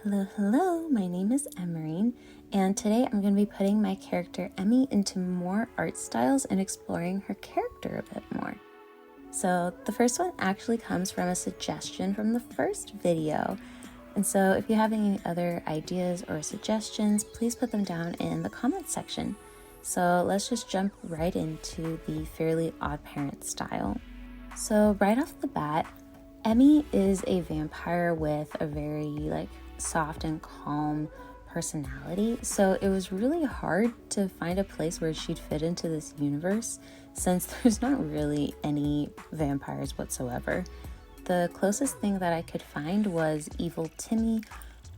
Hello, hello, my name is Emerine, and today I'm going to be putting my character Emmy into more art styles and exploring her character a bit more. So the first one actually comes from a suggestion from the first video, and so if you have any other ideas or suggestions, please put them down in the comments section. So let's just jump right into the Fairly Odd Parents style. So right off the bat, Emmy is a vampire with a very soft and calm personality, so it was really hard to find a place where she'd fit into this universe since there's not really any vampires whatsoever. The closest thing that I could find was Evil Timmy,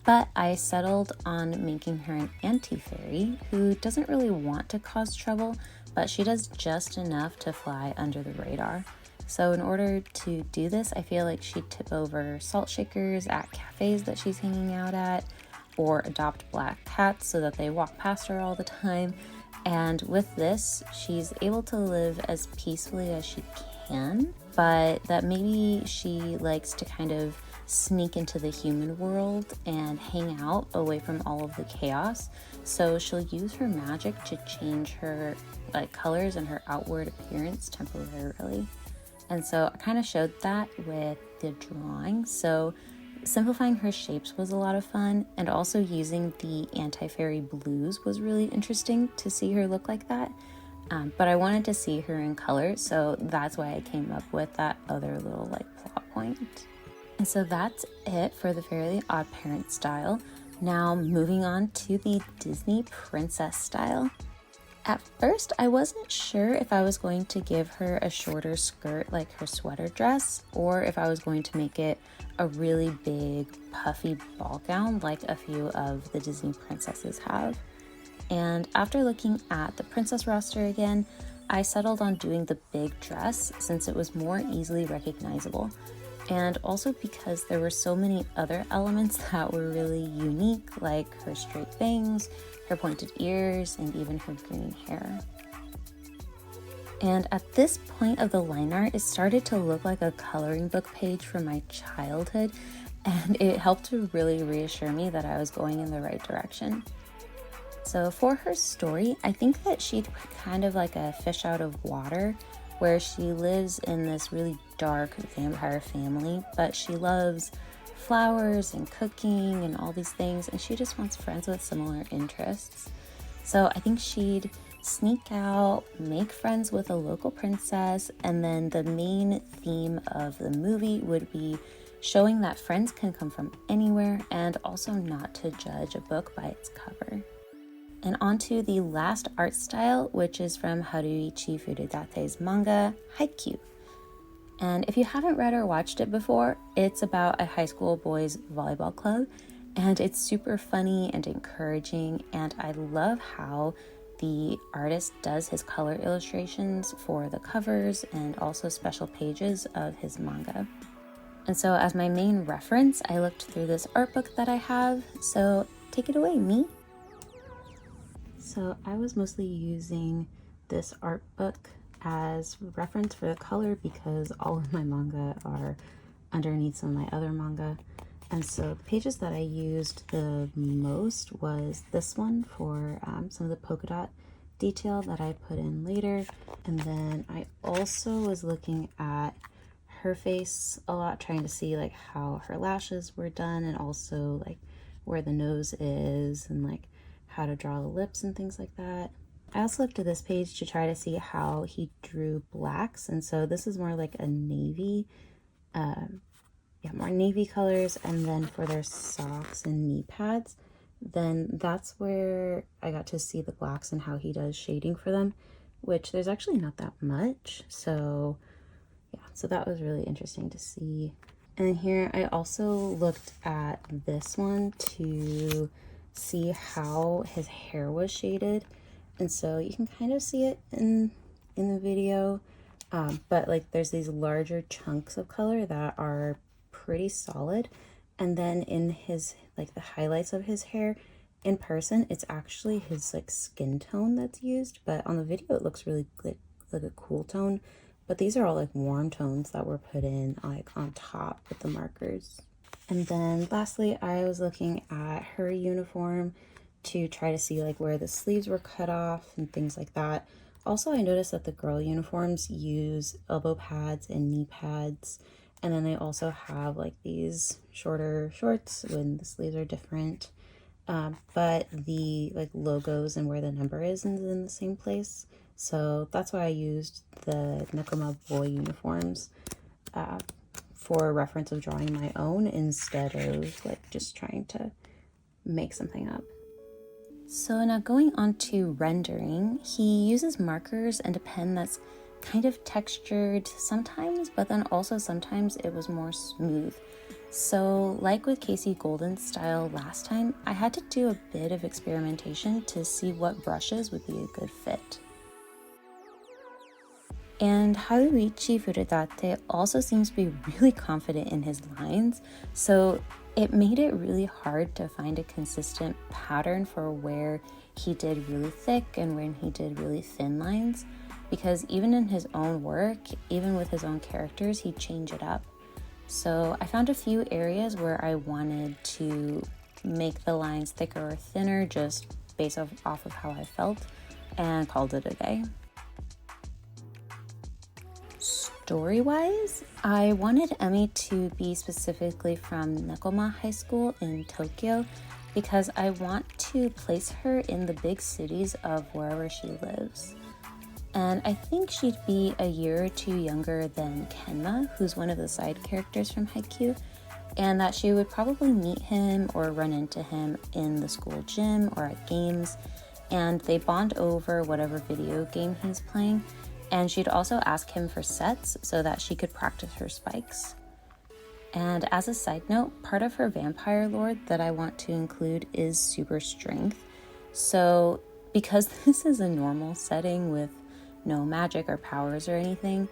but I settled on making her an anti-fairy who doesn't really want to cause trouble, but she does just enough to fly under the radar. So in order to do this, I feel like she'd tip over salt shakers at cafes that she's hanging out at, or adopt black cats so that they walk past her all the time. And with this, she's able to live as peacefully as she can, but that maybe she likes to kind of sneak into the human world and hang out away from all of the chaos. So she'll use her magic to change her colors and her outward appearance temporarily. And so I kind of showed that with the drawing. So simplifying her shapes was a lot of fun, and also using the anti-fairy blues was really interesting to see her look like that. But I wanted to see her in color, so that's why I came up with that other little plot point. And so that's it for the Fairly Odd Parent style. Now moving on to the Disney princess style. At first, I wasn't sure if I was going to give her a shorter skirt like her sweater dress, or if I was going to make it a really big puffy ball gown like a few of the Disney princesses have. And after looking at the princess roster again, I settled on doing the big dress since it was more easily recognizable, and also because there were so many other elements that were really unique, like her straight bangs, her pointed ears, and even her green hair. And at this point of the line art, it started to look like a coloring book page from my childhood, and it helped to really reassure me that I was going in the right direction. So for her story, I think that she'd kind of like a fish out of water, where she lives in this really dark vampire family, but she loves flowers and cooking and all these things, and she just wants friends with similar interests. So I think she'd sneak out, make friends with a local princess, and then the main theme of the movie would be showing that friends can come from anywhere and also not to judge a book by its cover. And on to the last art style, which is from Haruichi Furudate's manga, Haikyuu. And if you haven't read or watched it before, it's about a high school boys volleyball club, and it's super funny and encouraging, and I love how the artist does his color illustrations for the covers and also special pages of his manga. And so as my main reference, I looked through this art book that I have, so take it away, me. So I was mostly using this art book as reference for the color because all of my manga are underneath some of my other manga. And so the pages that I used the most was this one for some of the polka dot detail that I put in later. And then I also was looking at her face a lot, trying to see how her lashes were done, and also where the nose is, and how to draw the lips and things like that. I also looked at this page to try to see how he drew blacks, and so this is more like a navy, more navy colors. And then for their socks and knee pads, then that's where I got to see the blacks and how he does shading for them, which there's actually not that much. So yeah, so that was really interesting to see. And here I also looked at this one to see how his hair was shaded, and so you can kind of see it in the video, but there's these larger chunks of color that are pretty solid, and then in his the highlights of his hair in person, it's actually his skin tone that's used, but on the video it looks really like a cool tone. But these are all warm tones that were put in on top with the markers. And then lastly, I was looking at her uniform to try to see like where the sleeves were cut off and things like that. Also, I noticed that the girl uniforms use elbow pads and knee pads, and then they also have like these shorter shorts when the sleeves are different. But the like logos and where the number is in the same place. So that's why I used the Nekoma boy uniforms for reference of drawing my own instead of like just trying to make something up. So now going on to rendering, he uses markers and a pen that's kind of textured sometimes, but then also sometimes it was more smooth. So like with Casey Golden's style last time, I had to do a bit of experimentation to see what brushes would be a good fit. And Haruichi Furudate also seems to be really confident in his lines, so it made it really hard to find a consistent pattern for where he did really thick and when he did really thin lines, because even in his own work, even with his own characters, he'd change it up. So I found a few areas where I wanted to make the lines thicker or thinner just based off of how I felt, and called it a day. Story-wise, I wanted Emi to be specifically from Nekoma High School in Tokyo because I want to place her in the big cities of wherever she lives. And I think she'd be a year or two younger than Kenma, who's one of the side characters from Haikyuu, and that she would probably meet him or run into him in the school gym or at games, and they bond over whatever video game he's playing. And she'd also ask him for sets so that she could practice her spikes. And as a side note, part of her vampire lore that I want to include is super strength. So because this is a normal setting with no magic or powers or anything,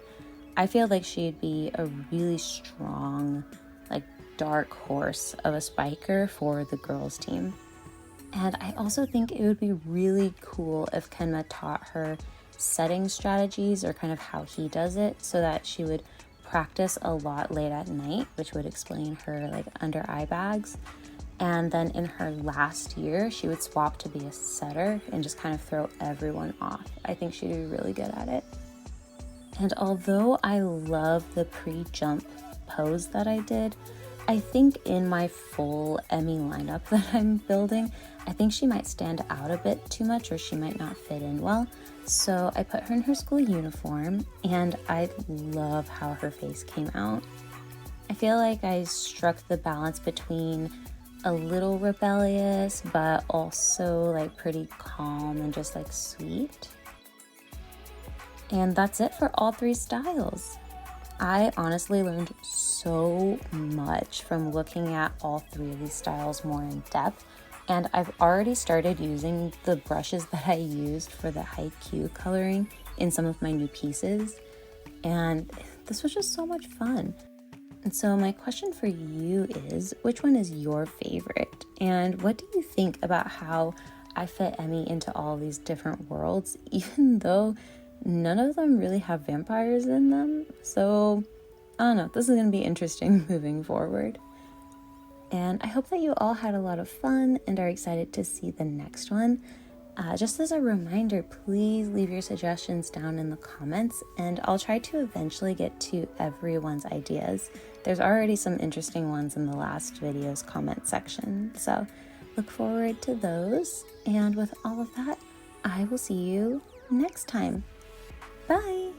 I feel like she'd be a really strong, like dark horse of a spiker for the girls team. And I also think it would be really cool if Kenma taught her setting strategies or kind of how he does it so that she would practice a lot late at night, which would explain her like under eye bags. And then in her last year, she would swap to be a setter and just kind of throw everyone off. I think she'd be really good at it. And although I love the pre-jump pose that I did, I think in my full Emi lineup that I'm building, I think she might stand out a bit too much or she might not fit in well. So I put her in her school uniform and I love how her face came out. I feel like I struck the balance between a little rebellious, but also like pretty calm and just like sweet. And that's it for all three styles. I honestly learned so much from looking at all three of these styles more in depth, and I've already started using the brushes that I used for the Haikyuu coloring in some of my new pieces, and this was just so much fun. And so my question for you is, which one is your favorite? And what do you think about how I fit Emi into all these different worlds, even though none of them really have vampires in them? So I don't know, this is going to be interesting moving forward. And I hope that you all had a lot of fun and are excited to see the next one. Just as a reminder, please leave your suggestions down in the comments and I'll try to eventually get to everyone's ideas. There's already some interesting ones in the last video's comment section, so look forward to those. And with all of that, I will see you next time. Bye!